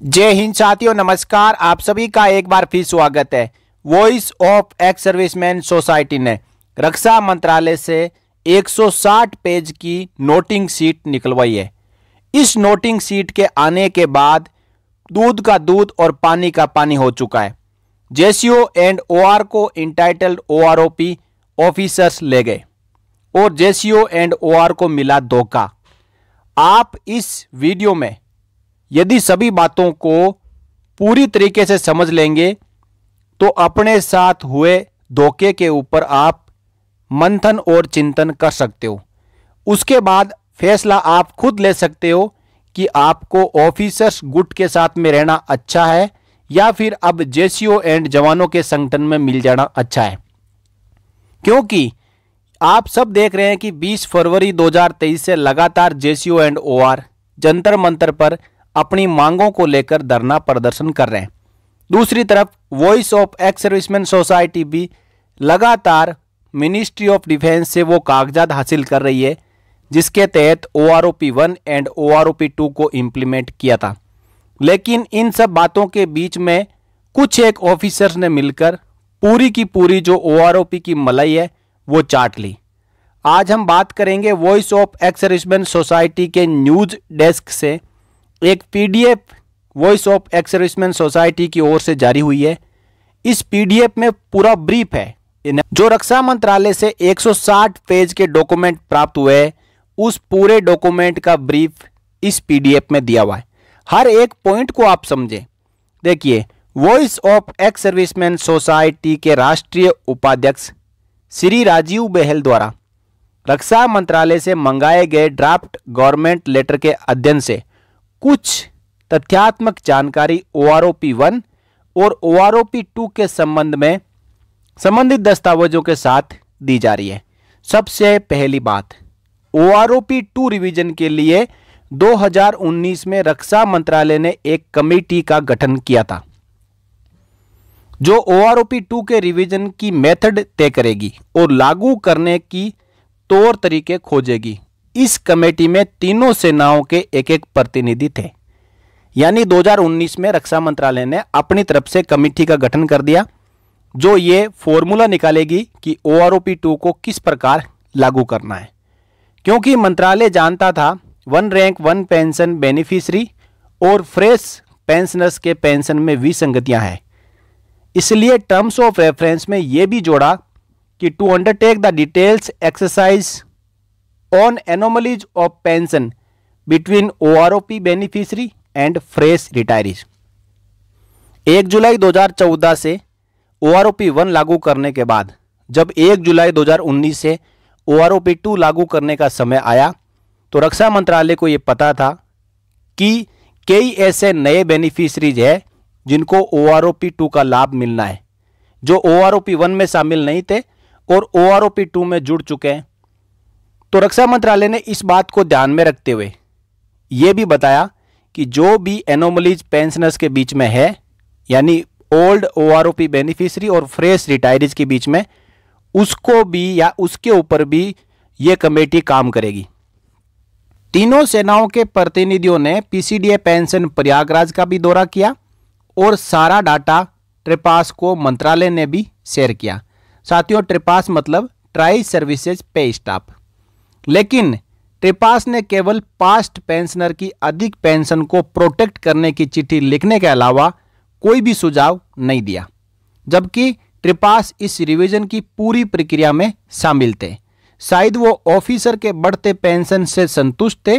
जय हिंद साथियों, नमस्कार। आप सभी का एक बार फिर स्वागत है। Voice of ex serviceman society ने रक्षा मंत्रालय से 160 पेज की नोटिंग शीट निकलवाई है। इस नोटिंग शीट के आने के बाद दूध का दूध और पानी का पानी हो चुका है। जेसीओ एंड ओआर को इंटाइटल्ड ओआरओपी ऑफिसर्स ले गए और जेसीओ एंड ओआर को मिला धोखा। आप इस वीडियो में यदि सभी बातों को पूरी तरीके से समझ लेंगे तो अपने साथ हुए धोखे के ऊपर आप मंथन और चिंतन कर सकते हो। उसके बाद फैसला आप खुद ले सकते हो कि आपको ऑफिसर्स गुट के साथ में रहना अच्छा है या फिर अब जेसीओ एंड जवानों के संगठन में मिल जाना अच्छा है। क्योंकि आप सब देख रहे हैं कि 20 फरवरी 2023 से लगातार JCO and OR Jantar Mantar पर अपनी मांगों को लेकर धरना प्रदर्शन कर रहे हैं। दूसरी तरफ voice of ex serviceman society भी लगातार मिनिस्ट्री ऑफ डिफेंस से वो कागजात हासिल कर रही है जिसके तहत ओआरओपी 1 एंड ओआरओपी 2 को इम्प्लीमेंट किया था। लेकिन इन सब बातों के बीच में कुछ एक ऑफिसर्स ने मिलकर पूरी की पूरी जो ओआरओपी की मलाई है वो चाट ली। आज हम बात करेंगे voice of ex serviceman society के न्यूज डेस्क से एक PDF voice of ex serviceman society की ओर से जारी हुई है। इस पीडीएफ में पूरा ब्रीफ है। जो रक्षा मंत्रालय से 160 पेज के डॉक्यूमेंट प्राप्त हुए हैं उस पूरे डॉक्यूमेंट का ब्रीफ इस पीडीएफ में दिया हुआ है। हर एक पॉइंट को आप समझें। देखिए, voice of ex serviceman society के राष्ट्रीय उपाध्यक्ष श्री राजीव बहल द्वारा रक्षा मंत्रालय से मंगाए गए ड्राफ्ट गवर्नमेंट लेटर के अध्ययन से कुछ तथ्यात्मक जानकारी ओआरओपी 1 और ओआरओपी 2 के संबंध में संबंधित दस्तावेजों के साथ दी जा रही है। सबसे पहली बात, ओआरओपी 2 रिवीजन के लिए 2019 में रक्षा मंत्रालय ने एक कमेटी का गठन किया था जो ओआरओपी 2 के रिवीजन की मेथड तय करेगी और लागू करने की तौर तरीके खोजेगी। इस कमेटी में तीनों सेनाओं के एक एक प्रतिनिधि थे। यानी 2019 में रक्षा मंत्रालय ने अपनी तरफ से कमेटी का गठन कर दिया जो ये फॉर्मूला निकालेगी कि ओआरओपी 2 को किस प्रकार लागू करना है। क्योंकि मंत्रालय जानता था 1 रैंक 1 पेंशन बेनिफिशियरी और फ्रेश पेंशनर्स के पेंशन में विसंगतियां हैं, इसलिए टर्म्स ऑफ रेफरेंस में यह भी जोड़ा कि to undertake the details exercise on anomalies of pension between OROP beneficiary and fresh retirees. 1 जुलाई 2014 से ओआरओपी 1 लागू करने के बाद जब 1 जुलाई 2019 से ओआरओपी 2 लागू करने का समय आया तो रक्षा मंत्रालय को यह पता था कि कई ऐसे नए बेनिफिशियरीज है जिनको ओआरओपी 2 का लाभ मिलना है जो ओआरओपी 1 में शामिल नहीं थे और ओआरओपी 2 में जुड़ चुके हैं। तो रक्षा मंत्रालय ने इस बात को ध्यान में रखते हुए यह भी बताया कि जो भी एनोमलीज पेंशनर्स के बीच में है, यानी ओल्ड ओआरओपी बेनिफिशियरी और फ्रेश रिटायरीज के बीच में, उसको भी या उसके ऊपर भी यह कमेटी काम करेगी। तीनों सेनाओं के प्रतिनिधियों ने पीसीडीए पेंशन प्रयागराज का भी दौरा किया और सारा डाटा ट्रिपास को मंत्रालय ने भी शेयर किया। साथियों, ट्रिपास मतलब ट्राई सर्विसेज पे स्टाफ। लेकिन ट्रिपास ने केवल पास्ट पेंशनर की अधिक पेंशन को प्रोटेक्ट करने की चिट्ठी लिखने के अलावा कोई भी सुझाव नहीं दिया, जबकि ट्रिपास इस रिवीजन की पूरी प्रक्रिया में शामिल थे। शायद वो ऑफिसर के बढ़ते पेंशन से संतुष्ट थे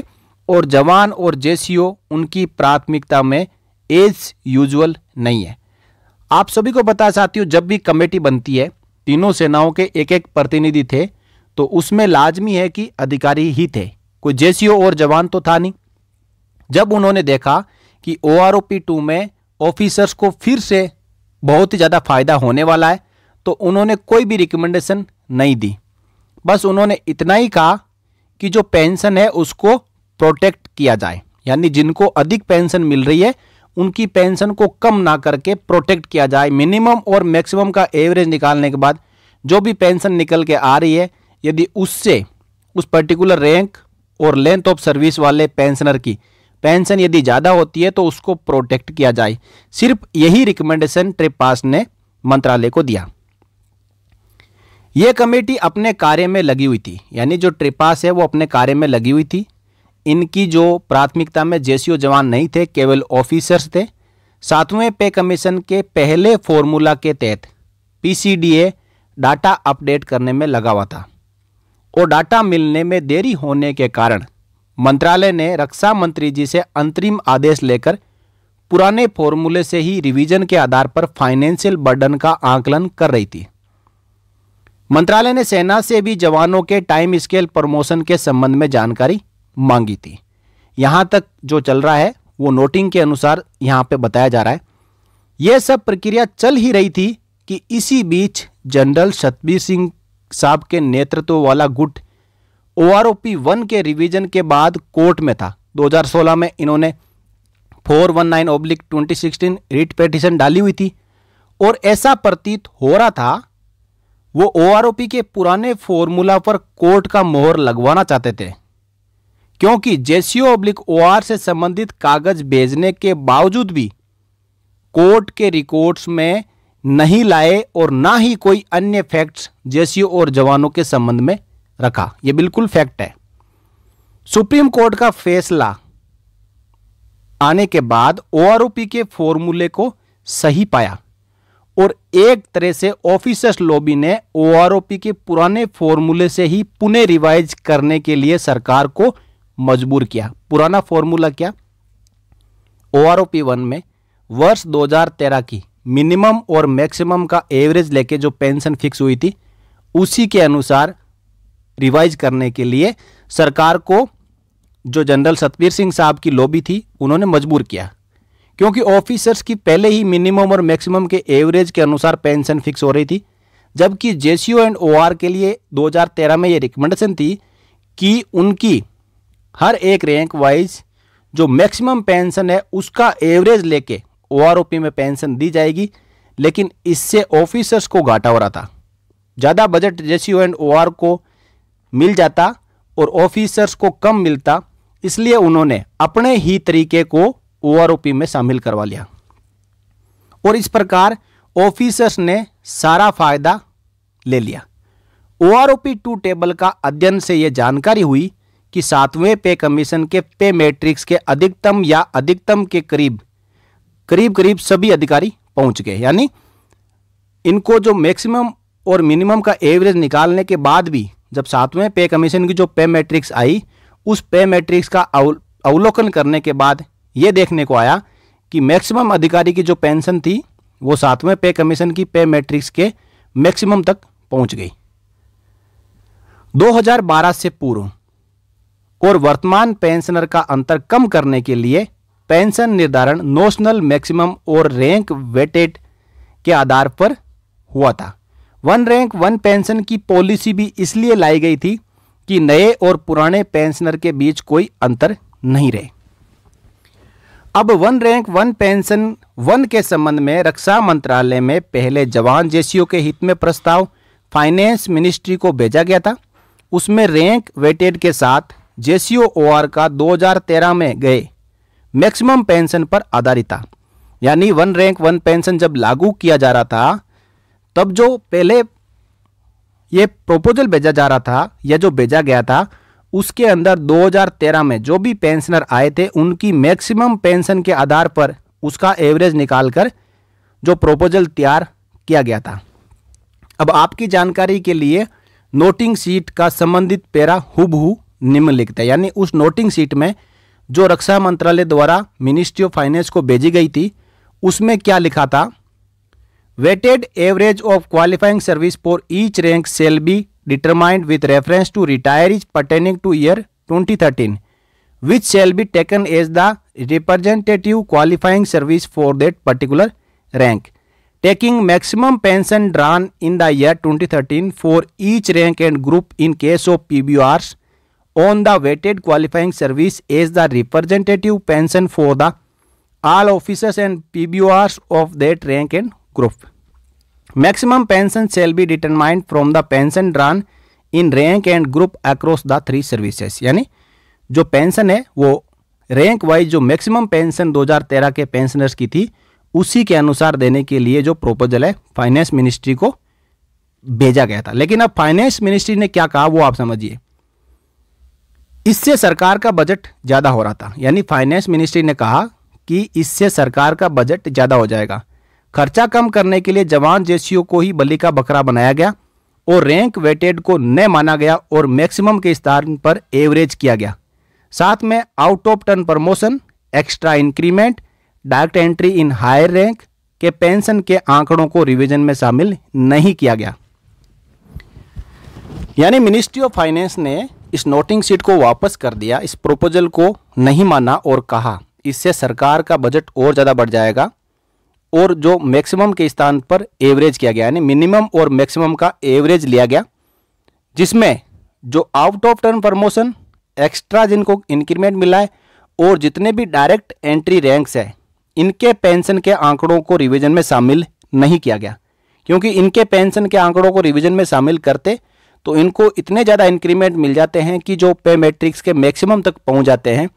और जवान और जेसीओ उनकी प्राथमिकता में एज यूजुअल नहीं है। आप सभी को पता है साथियों, जब भी कमेटी बनती है तीनों सेनाओं के एक एक प्रतिनिधि थे तो उसमें लाजमी है कि अधिकारी ही थे, कोई जेसीओ और जवान तो था नहीं। जब उन्होंने देखा कि ओआरओपी 2 में ऑफिसर्स को फिर से बहुत ही ज़्यादा फायदा होने वाला है तो उन्होंने कोई भी रिकमेंडेशन नहीं दी। बस उन्होंने इतना ही कहा कि जो पेंशन है उसको प्रोटेक्ट किया जाए, यानी जिनको अधिक पेंशन मिल रही है उनकी पेंशन को कम ना करके प्रोटेक्ट किया जाए। मिनिमम और मैक्सिमम का एवरेज निकालने के बाद जो भी पेंशन निकल के आ रही है, यदि उससे उस पर्टिकुलर रैंक और लेंथ ऑफ सर्विस वाले पेंशनर की पेंशन यदि ज़्यादा होती है तो उसको प्रोटेक्ट किया जाए। सिर्फ यही रिकमेंडेशन ट्रिपास ने मंत्रालय को दिया। यह कमेटी अपने कार्य में लगी हुई थी, यानी जो ट्रिपास है वो अपने कार्य में लगी हुई थी। इनकी जो प्राथमिकता में जेसीओ जवान नहीं थे, केवल ऑफिसर्स थे। 7वें पे कमीशन के पहले फॉर्मूला के तहत पीसीडीए डाटा अपडेट करने में लगा हुआ था और डाटा मिलने में देरी होने के कारण मंत्रालय ने रक्षा मंत्री जी से अंतरिम आदेश लेकर पुराने फॉर्मूले से ही रिवीजन के आधार पर फाइनेंशियल बर्डन का आकलन कर रही थी। मंत्रालय ने सेना से भी जवानों के टाइम स्केल प्रमोशन के संबंध में जानकारी मांगी थी। यहां तक जो चल रहा है वो नोटिंग के अनुसार यहां पे बताया जा रहा है। यह सब प्रक्रिया चल ही रही थी कि इसी बीच जनरल सतबीर सिंह साहब के नेतृत्व वाला गुट OROP 1 के रिवीजन के बाद कोर्ट में था। 2016 में इन्होंने 419/2016 रिट पिटीशन डाली हुई थी और ऐसा प्रतीत हो रहा था वो OROP के पुराने फॉर्मूला पर कोर्ट का मोहर लगवाना चाहते थे, क्योंकि JCO/OR से संबंधित कागज भेजने के बावजूद भी कोर्ट के रिकॉर्ड्स में नहीं लाए और ना ही कोई अन्य फैक्ट्स जेसीओ और जवानों के संबंध में रखा। यह बिल्कुल फैक्ट है। सुप्रीम कोर्ट का फैसला आने के बाद OROP के फॉर्मूले को सही पाया और एक तरह से ऑफिसर्स लॉबी ने OROP के पुराने फॉर्मूले से ही पुनः रिवाइज करने के लिए सरकार को मजबूर किया। पुराना फॉर्मूला क्या? OROP 1 में वर्ष 2013 की मिनिमम और मैक्सिमम का एवरेज लेके जो पेंशन फिक्स हुई थी उसी के अनुसार रिवाइज करने के लिए सरकार को जो जनरल सतबीर सिंह साहब की लॉबी थी उन्होंने मजबूर किया, क्योंकि ऑफिसर्स की पहले ही मिनिमम और मैक्सिमम के एवरेज के अनुसार पेंशन फिक्स हो रही थी, जबकि जेसीओ एंड OR के लिए 2013 में ये रिकमेंडेशन थी कि उनकी हर एक रैंक वाइज जो मैक्सिमम पेंशन है उसका एवरेज लेके OROP में पेंशन दी जाएगी। लेकिन इससे ऑफिसर्स को घाटा हो रहा था, ज़्यादा बजट जेसीओ एंड OR को मिल जाता और ऑफिसर्स को कम मिलता, इसलिए उन्होंने अपने ही तरीके को OROP में शामिल करवा लिया और इस प्रकार ऑफिसर्स ने सारा फायदा ले लिया। OROP 2 टेबल का अध्ययन से यह जानकारी हुई कि 7वें पे कमीशन के पे मैट्रिक्स के अधिकतम या अधिकतम के करीब करीब सभी अधिकारी पहुंच गए, यानी इनको जो मैक्सिमम और मिनिमम का एवरेज निकालने के बाद भी जब 7वें पे कमीशन की जो पे मैट्रिक्स आई उस पे मैट्रिक्स का अवलोकन करने के बाद यह देखने को आया कि मैक्सिमम अधिकारी की जो पेंशन थी वो 7वें पे कमीशन की पे मैट्रिक्स के मैक्सिमम तक पहुंच गई। 2012 से पूर्व और वर्तमान पेंशनर का अंतर कम करने के लिए पेंशन निर्धारण नोशनल मैक्सिमम और रैंक वेटेड के आधार पर हुआ था। 1 रैंक 1 पेंशन की पॉलिसी भी इसलिए लाई गई थी कि नए और पुराने पेंशनर के बीच कोई अंतर नहीं रहे। अब 1 रैंक 1 पेंशन 1 के संबंध में रक्षा मंत्रालय में पहले जवान जेसीओ के हित में प्रस्ताव फाइनेंस मिनिस्ट्री को भेजा गया था। उसमें रैंक वेटेड के साथ जेसीओ OR का 2013 में गए मैक्सिमम पेंशन पर आधारित था। यानी 1 रैंक 1 पेंशन जब लागू किया जा रहा था तब जो पहले ये प्रपोजल भेजा जा रहा था या जो भेजा गया था उसके अंदर 2013 में जो भी पेंशनर आए थे उनकी मैक्सिमम पेंशन के आधार पर उसका एवरेज निकालकर जो प्रपोजल तैयार किया गया था। अब आपकी जानकारी के लिए नोटिंग शीट का संबंधित पैरा हुबहू निम्नलिखित है, यानी उस नोटिंग शीट में जो रक्षा मंत्रालय द्वारा मिनिस्ट्री ऑफ फाइनेंस को भेजी गई थी उसमें क्या लिखा था? Weighted average of qualifying service for each rank shall be determined with reference to retirees pertaining to year 2013 which shall be taken as the representative qualifying service for that particular rank, taking maximum pension drawn in the year 2013 for each rank and group in case of PBRs on the weighted qualifying service as the representative pension for the all officers and PBRs of that rank and group. Maximum pension shall be determined from the pension drawn in rank and group across the 3 services. यानी जो pension है वो rank wise जो maximum pension 2013 के pensioners की थी उसी के अनुसार देने के लिए जो प्रोपोजल है फाइनेंस मिनिस्ट्री को भेजा गया था। लेकिन अब फाइनेंस मिनिस्ट्री ने क्या कहा वो आप समझिए। इससे सरकार का बजट ज़्यादा हो रहा था, यानी फाइनेंस मिनिस्ट्री ने कहा कि इससे सरकार का बजट ज़्यादा हो जाएगा। खर्चा कम करने के लिए जवान जेसीओ को ही बलि का बकरा बनाया गया और रैंक वेटेड को न माना गया और मैक्सिमम के स्थान पर एवरेज किया गया। साथ में out of turn promotion, extra increment, direct entry in higher rank के पेंशन के आंकड़ों को रिवीजन में शामिल नहीं किया गया। यानी मिनिस्ट्री ऑफ फाइनेंस ने इस नोटिंग शीट को वापस कर दिया, इस प्रोपोजल को नहीं माना और कहा इससे सरकार का बजट और ज़्यादा बढ़ जाएगा और जो मैक्सिमम के स्थान पर एवरेज किया गया, यानी मिनिमम और मैक्सिमम का एवरेज लिया गया, जिसमें जो out of turn promotion, extra जिनको इंक्रीमेंट मिला है और जितने भी डायरेक्ट एंट्री रैंक्स है इनके पेंशन के आंकड़ों को रिवीजन में शामिल नहीं किया गया। क्योंकि इनके पेंशन के आंकड़ों को रिवीजन में शामिल करते तो इनको इतने ज़्यादा इंक्रीमेंट मिल जाते हैं कि जो पे मैट्रिक्स के मैक्सिमम तक पहुंच जाते हैं,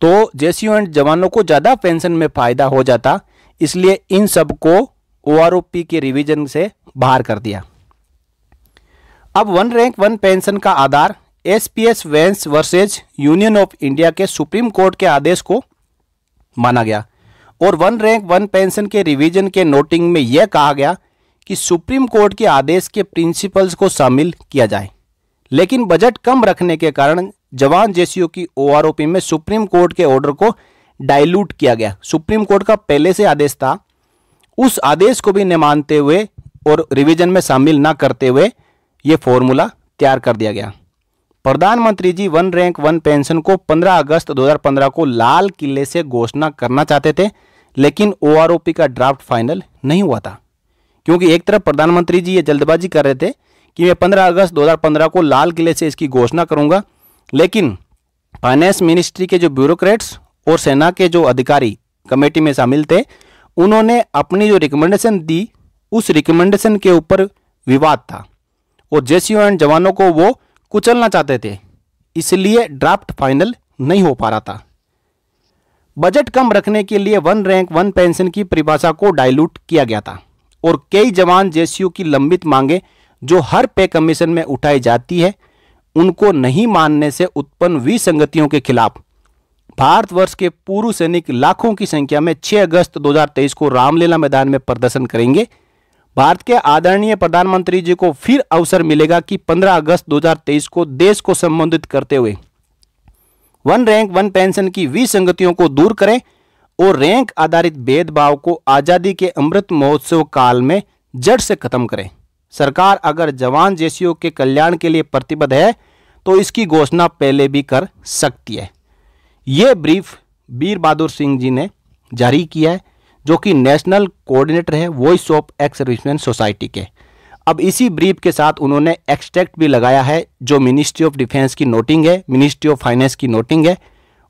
तो जेसीओ एंड जवानों को ज़्यादा पेंशन में फ़ायदा हो जाता। इसलिए इन सब को ओआरओपी के रिवीजन से बाहर कर दिया। अब वन रैंक वन पेंशन का आधार SPS Vains versus Union of India के सुप्रीम कोर्ट के आदेश को माना गया और वन रैंक वन पेंशन के रिवीजन के नोटिंग में यह कहा गया कि सुप्रीम कोर्ट के आदेश के प्रिंसिपल्स को शामिल किया जाए। लेकिन बजट कम रखने के कारण जवान जेसीओ की ओआरओपी में सुप्रीम कोर्ट के ऑर्डर को डाइल्यूट किया गया। सुप्रीम कोर्ट का पहले से आदेश था, उस आदेश को भी न मानते हुए और रिवीजन में शामिल ना करते हुए यह फॉर्मूला तैयार कर दिया गया। प्रधानमंत्री जी वन रैंक वन पेंशन को 15 अगस्त 2015 को लाल किले से घोषणा करना चाहते थे, लेकिन ओआरओपी का ड्राफ्ट फाइनल नहीं हुआ था। क्योंकि एक तरफ प्रधानमंत्री जी ये जल्दबाजी कर रहे थे कि मैं 15 अगस्त 2015 को लाल किले से इसकी घोषणा करूंगा, लेकिन फाइनेंस मिनिस्ट्री के जो ब्यूरोक्रेट्स और सेना के जो अधिकारी कमेटी में शामिल थे, उन्होंने अपनी जो रिकमेंडेशन दी उस रिकमेंडेशन के ऊपर विवाद था और जेसीओ एंड जवानों को वो कुचलना चाहते थे, इसलिए ड्राफ्ट फाइनल नहीं हो पा रहा था। बजट कम रखने के लिए वन रैंक वन पेंशन की परिभाषा को डाइल्यूट किया गया था और कई जवान जेसीओ की लंबित मांगे जो हर पे कमीशन में उठाई जाती है, उनको नहीं मानने से उत्पन्न विसंगतियों के खिलाफ भारतवर्ष के पूर्व सैनिक लाखों की संख्या में 6 अगस्त 2023 को रामलीला मैदान में प्रदर्शन करेंगे। भारत के आदरणीय प्रधानमंत्री जी को फिर अवसर मिलेगा कि 15 अगस्त 2023 को देश को संबोधित करते हुए वन रैंक वन पेंशन की विसंगतियों को दूर करें और रैंक आधारित भेदभाव को आजादी के अमृत महोत्सव काल में जड़ से खत्म करें। सरकार अगर जवान जेसीओ के कल्याण के लिए प्रतिबद्ध है तो इसकी घोषणा पहले भी कर सकती है। यह ब्रीफ वीर बहादुर सिंह जी ने जारी किया है, जो कि नेशनल कोऑर्डिनेटर है voice of ex serviceman society के। अब इसी ब्रीफ के साथ उन्होंने एक्सट्रैक्ट भी लगाया है, जो मिनिस्ट्री ऑफ डिफेंस की नोटिंग है, मिनिस्ट्री ऑफ फाइनेंस की नोटिंग है,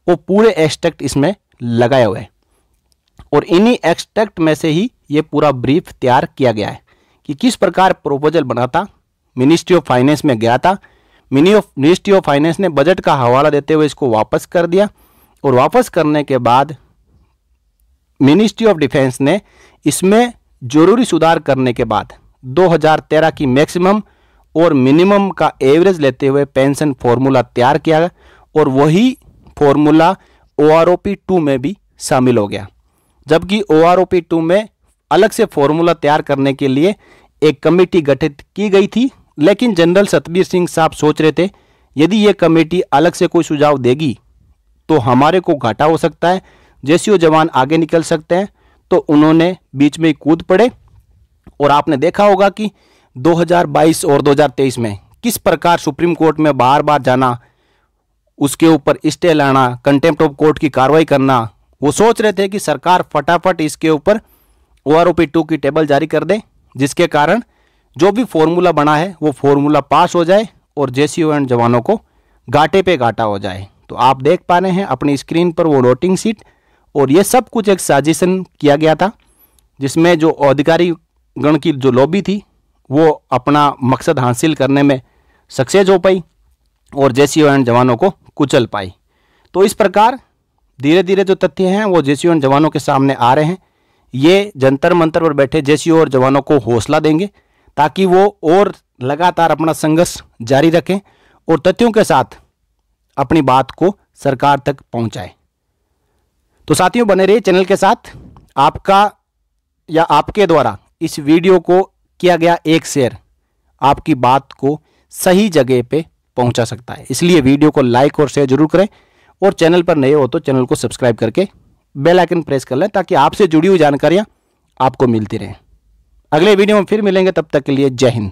वो पूरे एक्सट्रैक्ट इसमें लगाए हुए हैं और इन्हीं एक्सट्रैक्ट में से ही ये पूरा ब्रीफ तैयार किया गया है कि किस प्रकार प्रोपोजल बना था, मिनिस्ट्री ऑफ फाइनेंस में गया था, मिनिस्ट्री ऑफ फाइनेंस ने बजट का हवाला देते हुए इसको वापस कर दिया और वापस करने के बाद मिनिस्ट्री ऑफ डिफेंस ने इसमें जरूरी सुधार करने के बाद 2013 की मैक्सिमम और मिनिमम का एवरेज लेते हुए पेंशन फॉर्मूला तैयार किया और वही फॉर्मूला ओआरओपी 2 में भी शामिल हो गया। जबकि ओआरओपी 2 में अलग से फॉर्मूला तैयार करने के लिए एक कमेटी गठित की गई थी, लेकिन जनरल सतबीर सिंह साहब सोच रहे थे यदि ये कमेटी अलग से कोई सुझाव देगी तो हमारे को घाटा हो सकता है, जेसीओ जवान आगे निकल सकते हैं, तो उन्होंने बीच में कूद पड़े। और आपने देखा होगा कि 2022 और 2023 में किस प्रकार सुप्रीम कोर्ट में बार बार जाना, उसके ऊपर स्टे लाना, कंटेम्प्ट ऑफ कोर्ट की कार्रवाई करना। वो सोच रहे थे कि सरकार फटाफट इसके ऊपर ओआरओपी 2 की टेबल जारी कर दे, जिसके कारण जो भी फॉर्मूला बना है वो फॉर्मूला पास हो जाए और जेसीओ एंड जवानों को घाटे पे घाटा हो जाए। तो आप देख पा रहे हैं अपनी स्क्रीन पर वो नोटिंग शीट, और ये सब कुछ एक साजिशन किया गया था, जिसमें जो अधिकारी गण की जो लॉबी थी वो अपना मकसद हासिल करने में सक्सेस हो पाई और जेसीओ एंड जवानों को कुचल पाई। तो इस प्रकार धीरे धीरे जो तथ्य हैं वो जेसीओ और जवानों के सामने आ रहे हैं। ये जंतर मंतर पर बैठे जेसीओ और जवानों को हौसला देंगे ताकि वो और लगातार अपना संघर्ष जारी रखें और तथ्यों के साथ अपनी बात को सरकार तक पहुंचाएं। तो साथियों, बने रहिए चैनल के साथ। आपका या आपके द्वारा इस वीडियो को किया गया एक शेयर आपकी बात को सही जगह पे पहुंचा सकता है, इसलिए वीडियो को लाइक और शेयर जरूर करें और चैनल पर नए हो तो चैनल को सब्सक्राइब करके बेल आइकन प्रेस कर लें ताकि आपसे जुड़ी हुई जानकारियां आपको मिलती रहें। अगले वीडियो में फिर मिलेंगे, तब तक के लिए जय हिंद।